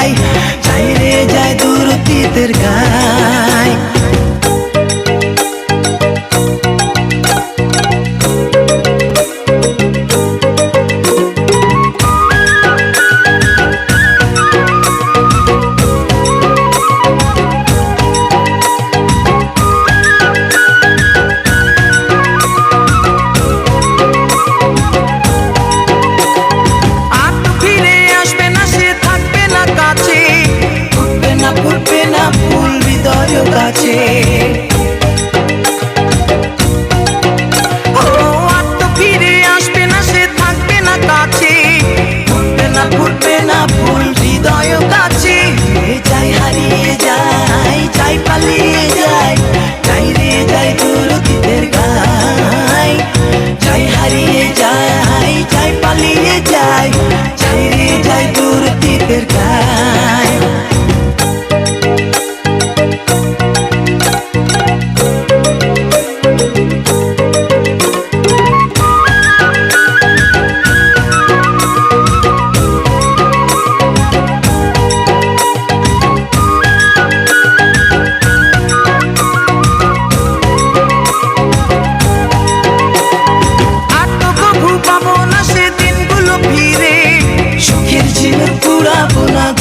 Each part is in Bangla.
যায়, যায় রে যায় দূর অতীতের গায়। ফুটবে না ফুল হৃদয় কাছে, ও আর তো ফিরে আসবে না, সে থাকবে না কাছে। ফুটবে না ফুল হৃদয় কাছে, যাই হারিয়ে যায়, যাই পালিয়ে যায়, যাই রে যাই দূর অতীতের গায়। যাই হারিয়ে যায়, যাই পালিয়ে যায়, যাই রে যাই দূর অতীতের গায়।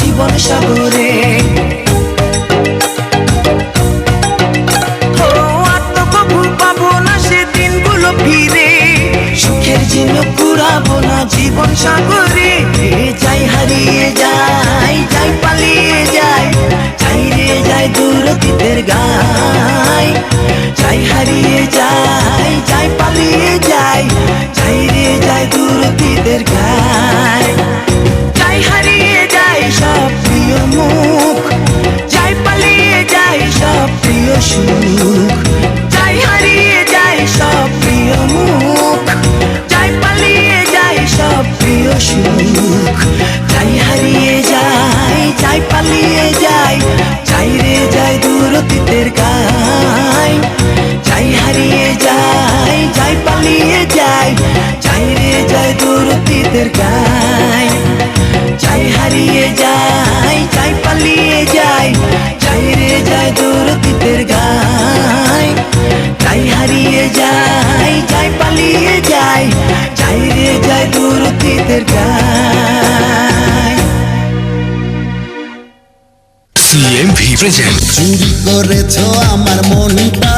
জীবন সাগরে আত্মকবু পাবো না সে দিনগুলো ফিরে, সুখের ঝিনুক কুড়াবো না জীবন সাগরে। যাই হারিয়ে যাই, যাই পালিয়ে যাই, যাই রে যাই দূর অতীতের গায়। যাই হারিয়ে যাই, যাই পালিয়ে যাই, যাই রে যাই দূর অতীতের গায়। যাই হারিয়ে যাই সব প্রিয় মুখ, যাই পালিয়ে যাই সব প্রিয় সুখ। যাই হারিয়ে যাই সব প্রিয় মুখ, যাই পালিয়ে যাই সব প্রিয় সুখ। যাই হারিয়ে যাই, যাই পালিয়ে যাই, যাই রে যাই দূর অতীতের গায়। যাই হারিয়ে যাই, যাই পালিয়ে যাই, যাই রে যাই দূর অতীতের গায়। যাই হারিয়ে যাই, যাই পালিয়ে যাই, যাই রে যাই দূর অতীতের গায়। যাই হারিয়ে যাই, যাই পালিয়ে যাই, যাই রে যাই দূর অতীতের গায়। CMV present. চুরি করেছো আমার মনটা,